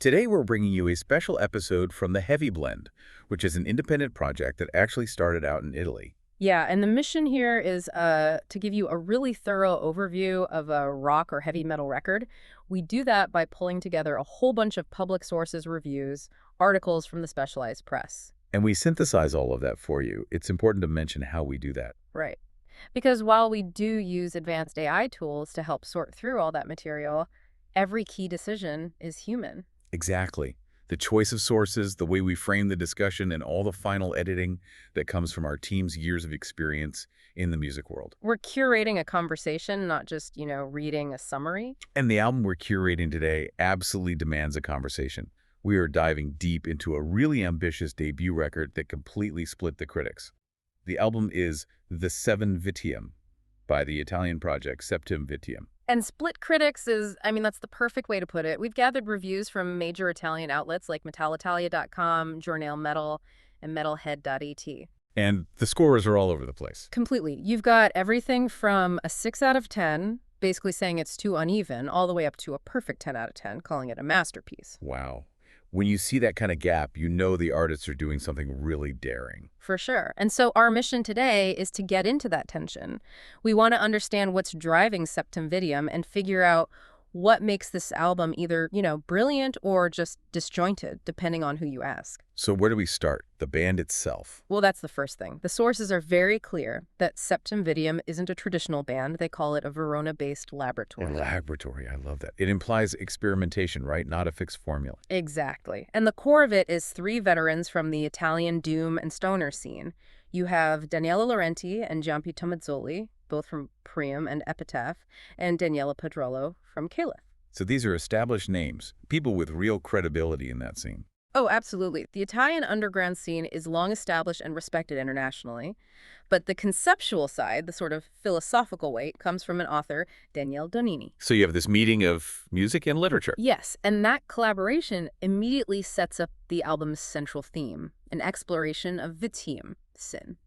Today we're bringing you a special episode from the Heavy Blend, which is an independent project that actually started out in Italy. Yeah, and the mission here is to give you a really thorough overview of a rock or heavy metal record. We do that by pulling together a whole bunch of public sources reviews, articles from the specialized press. And we synthesize all of that for you. It's important to mention how we do that. Right. Because while we do use advanced AI tools to help sort through all that material, every key decision is human. Exactly. The choice of sources, the way we frame the discussion, and all the final editing that comes from our team's years of experience in the music world. We're curating a conversation, not just, reading a summary. And the album we're curating today absolutely demands a conversation. We are diving deep into a really ambitious debut record that completely split the critics. The album is VII Vitium by the Italian project VII Vitium. And split critics that's the perfect way to put it. We've gathered reviews from major Italian outlets like metalitalia.com, Journal Metal, and metalhead.at. And the scores are all over the place. Completely. You've got everything from a 6 out of 10, basically saying it's too uneven, all the way up to a perfect 10 out of 10, calling it a masterpiece. Wow. When you see that kind of gap, you know the artists are doing something really daring. For sure. And so our mission today is to get into that tension. We want to understand what's driving Septem Vitium and figure out what makes this album either, brilliant or just disjointed, depending on who you ask. So where do we start? The band itself. Well, that's the first thing. The sources are very clear that Septem Vitium isn't a traditional band. They call it a Verona-based laboratory. A laboratory, I love that. It implies experimentation, right? Not a fixed formula. Exactly. And the core of it is 3 veterans from the Italian doom and stoner scene. You have Daniele Laurenti and Giampi Tomazzoli, both from Priam and Epitaph, and Daniela Pedrolo from Caliph. So these are established names, people with real credibility in that scene. Oh, absolutely. The Italian underground scene is long established and respected internationally, but the conceptual side, the sort of philosophical weight, comes from an author, Daniele Donini. So you have this meeting of music and literature. Yes, and that collaboration immediately sets up the album's central theme, an exploration of Vitium, sin.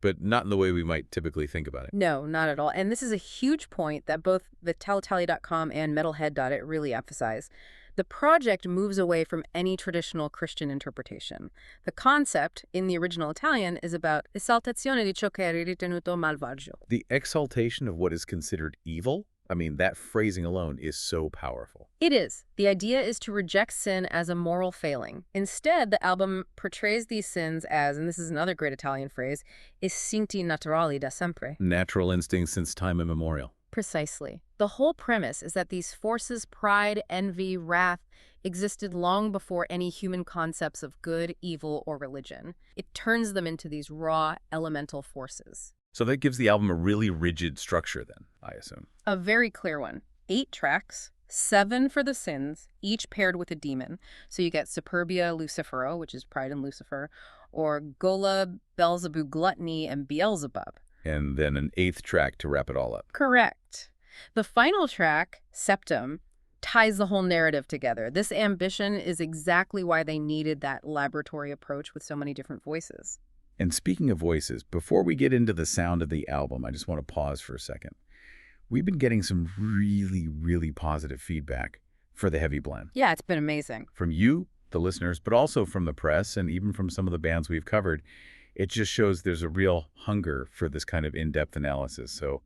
But not in the way we might typically think about it. No, not at all. And this is a huge point that both metalitalia.com and metalhead.it really emphasize. The project moves away from any traditional Christian interpretation. The concept, in the original Italian, is about esaltazione di ciò che è ritenuto malvagio. The exaltation of what is considered evil? I mean, that phrasing alone is so powerful. It is. The idea is to reject sin as a moral failing. Instead, the album portrays these sins as, and this is another great Italian phrase, istinti naturali da sempre. Natural instincts since time immemorial. Precisely. The whole premise is that these forces, pride, envy, wrath, existed long before any human concepts of good, evil, or religion. It turns them into these raw, elemental forces. So that gives the album a really rigid structure then, I assume. A very clear one. 8 tracks, 7 for the sins, each paired with a demon. So you get Superbia Lucifero, which is Pride and Lucifer, or Gola, Beelzebub, Gluttony, and Beelzebub. And then an 8th track to wrap it all up. Correct. The final track, Septem, ties the whole narrative together. This ambition is exactly why they needed that laboratory approach with so many different voices. And speaking of voices, before we get into the sound of the album, I just want to pause for a second. We've been getting some really, really positive feedback for the Heavy Blend. Yeah, it's been amazing. From you, the listeners, but also from the press and even from some of the bands we've covered. It just shows there's a real hunger for this kind of in-depth analysis. So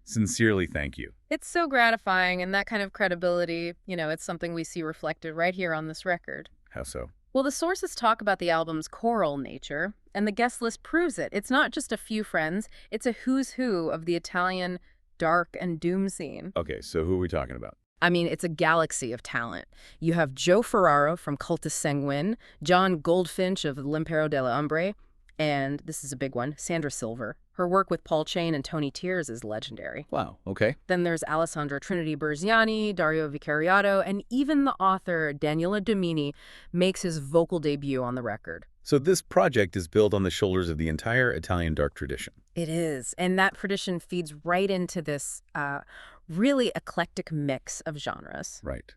sincerely, thank you. It's so gratifying, and that kind of credibility, it's something we see reflected right here on this record. How so? Well, the sources talk about the album's choral nature, and the guest list proves it. It's not just a few friends, it's a who's who of the Italian dark and doom scene. Okay, so who are we talking about? I mean, it's a galaxy of talent. You have Joe Ferraro from Cultus Sanguine, John Goldfinch of L'Impero delle Ombre, and this is a big one, Sandra Silver. Her work with Paul Chain and Tony Tiers is legendary. Wow, okay. Then there's Alessandro Trinity Berziani, Dario Vicariato, and even the author, Daniele Domini, makes his vocal debut on the record. So this project is built on the shoulders of the entire Italian dark tradition. It is, and that tradition feeds right into this really eclectic mix of genres. Right.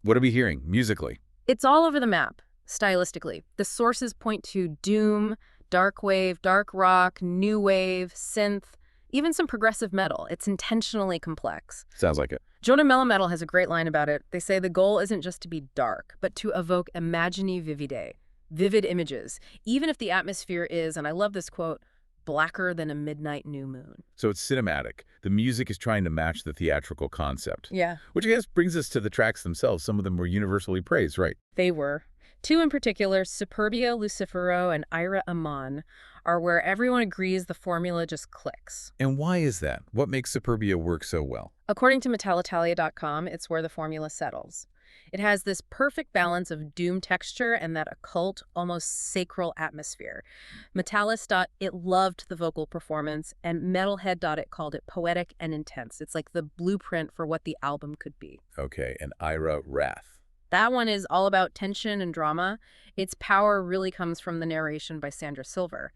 What are we hearing musically? It's all over the map, stylistically. The sources point to doom, dark wave, dark rock, new wave, synth, even some progressive metal. It's intentionally complex. Sounds like it. Jonah Mellow Metal has a great line about it. They say the goal isn't just to be dark, but to evoke imagini vivide, vivid images, even if the atmosphere is, and I love this quote, blacker than a midnight new moon. So it's cinematic. The music is trying to match the theatrical concept. Yeah. Which I guess brings us to the tracks themselves. Some of them were universally praised, right? They were. Two in particular, Superbia Lucifero and Ira Aman, are where everyone agrees the formula just clicks. And why is that? What makes Superbia work so well? According to metalitalia.com, it's where the formula settles. It has this perfect balance of doom texture and that occult, almost sacral atmosphere. Metalist. It loved the vocal performance, and Metalhead. It called it poetic and intense. It's like the blueprint for what the album could be. Okay, and Ira Wrath. That one is all about tension and drama. Its power really comes from the narration by Sandra Silver.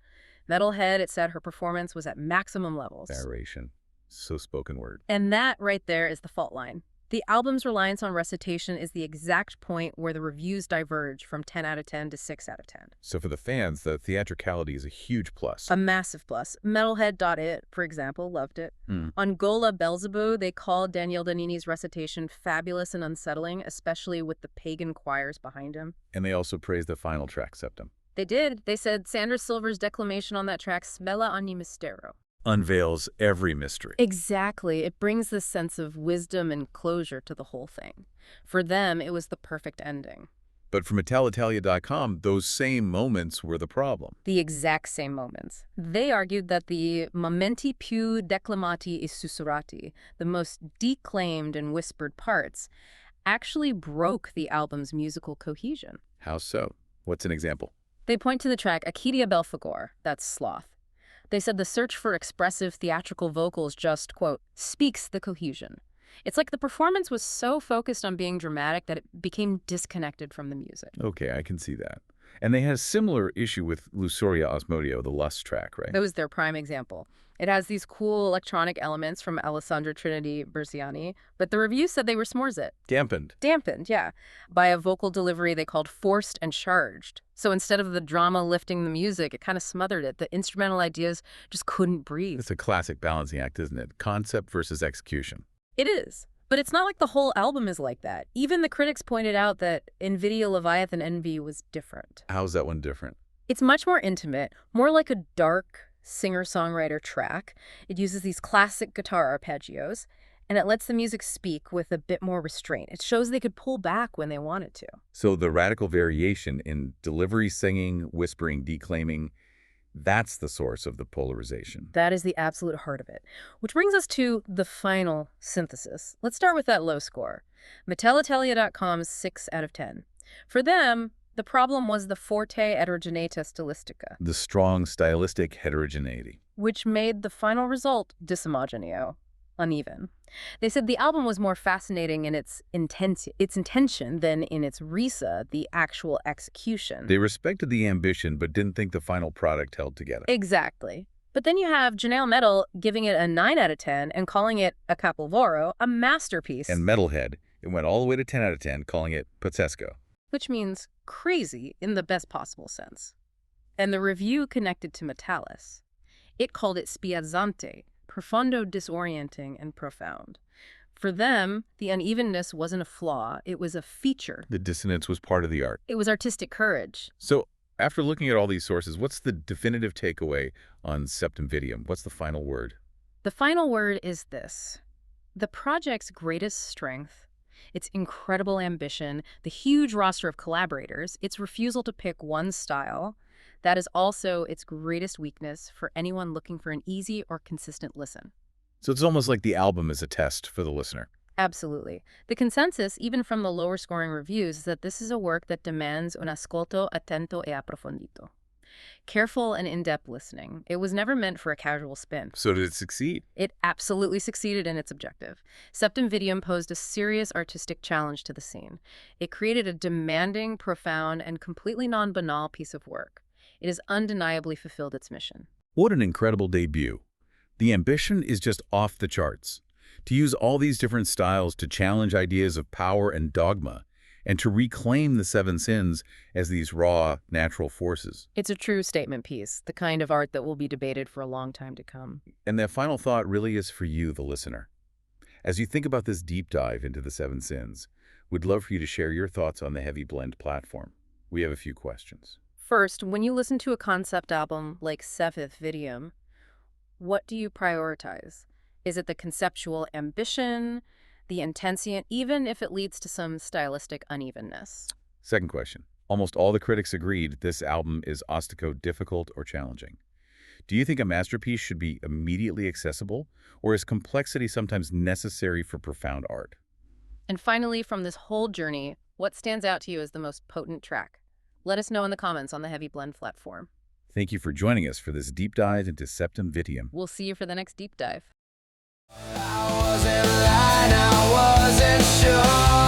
Metalhead, it said her performance was at maximum levels. Narration. So spoken word. And that right there is the fault line. The album's reliance on recitation is the exact point where the reviews diverge from 10 out of 10 to 6 out of 10. So for the fans, the theatricality is a huge plus. A massive plus. Metalhead. For example, loved it. On Gola Belzebu, they called Daniele Danini's recitation fabulous and unsettling, especially with the pagan choirs behind him. And they also praised the final track, Septum. They did. They said Sandra Silver's declamation on that track, Smella ogni mistero, unveils every mystery. Exactly. It brings this sense of wisdom and closure to the whole thing. For them, it was the perfect ending. But for metalitalia.com, those same moments were the problem. The exact same moments. They argued that the momenti più declamati e sussurrati, the most declaimed and whispered parts, actually broke the album's musical cohesion. How so? What's an example? They point to the track Accidia Belphegor, that's Sloth. They said the search for expressive theatrical vocals just, quote, speaks the cohesion. It's like the performance was so focused on being dramatic that it became disconnected from the music. Okay, I can see that. And they had a similar issue with Lusoria Osmodio, the Lust track, right? That was their prime example. It has these cool electronic elements from Alessandro Trinity Bersiani, but the review said they were smorzit. Dampened. Dampened, yeah. By a vocal delivery they called forced and charged. So instead of the drama lifting the music, it kind of smothered it. The instrumental ideas just couldn't breathe. It's a classic balancing act, isn't it? Concept versus execution. It is. But it's not like the whole album is like that. Even the critics pointed out that NVIDIA Leviathan Envy was different. How's that one different? It's much more intimate, more like a dark singer-songwriter track. It uses these classic guitar arpeggios, and it lets the music speak with a bit more restraint. It shows they could pull back when they wanted to. So the radical variation in delivery, singing, whispering, declaiming, that's the source of the polarization. That is the absolute heart of it. Which brings us to the final synthesis. Let's start with that low score. Metalitalia.com's 6 out of 10. For them, the problem was the forte heterogeneita stylistica, The strong stylistic heterogeneity. which made the final result dishomogeneo, uneven. They said the album was more fascinating in its intention than in its risa, the actual execution. They respected the ambition, but didn't think the final product held together. Exactly. But then you have Janelle Metal giving it a 9 out of 10 and calling it a capolavoro, a masterpiece. And Metalhead, it went all the way to 10 out of 10, calling it pazzesco. Which means crazy in the best possible sense. And the review connected to Metalis. It called it spiazzante, profondo, disorienting, and profound. For them, the unevenness wasn't a flaw, it was a feature. The dissonance was part of the art. It was artistic courage. So, after looking at all these sources, what's the definitive takeaway on Septum Vitium? What's the final word? The final word is this. The project's greatest strength, its incredible ambition, the huge roster of collaborators, its refusal to pick one style, that is also its greatest weakness for anyone looking for an easy or consistent listen. So it's almost like the album is a test for the listener. Absolutely. The consensus, even from the lower scoring reviews, is that this is a work that demands un ascolto attento e approfondito. Careful and in-depth listening. It was never meant for a casual spin. So did it succeed? It absolutely succeeded in its objective. Septum Vitium posed a serious artistic challenge to the scene. It created a demanding, profound, and completely non-banal piece of work. It has undeniably fulfilled its mission. What an incredible debut. The ambition is just off the charts. To use all these different styles to challenge ideas of power and dogma, and to reclaim the seven sins as these raw, natural forces. It's a true statement piece, the kind of art that will be debated for a long time to come. And that final thought really is for you, the listener. As you think about this deep dive into the seven sins, we'd love for you to share your thoughts on the Heavy Blend platform. We have a few questions. First, when you listen to a concept album like VII Vitium, what do you prioritize? Is it the conceptual ambition, the intensity, even if it leads to some stylistic unevenness? Second question. Almost all the critics agreed this album is ostico difficult or challenging. Do you think a masterpiece should be immediately accessible, or is complexity sometimes necessary for profound art? And finally, from this whole journey, what stands out to you as the most potent track? Let us know in the comments on the Heavy Blend platform. Thank you for joining us for this deep dive into Septum Vitium. We'll see you for the next deep dive. I wasn't lying, I wasn't sure.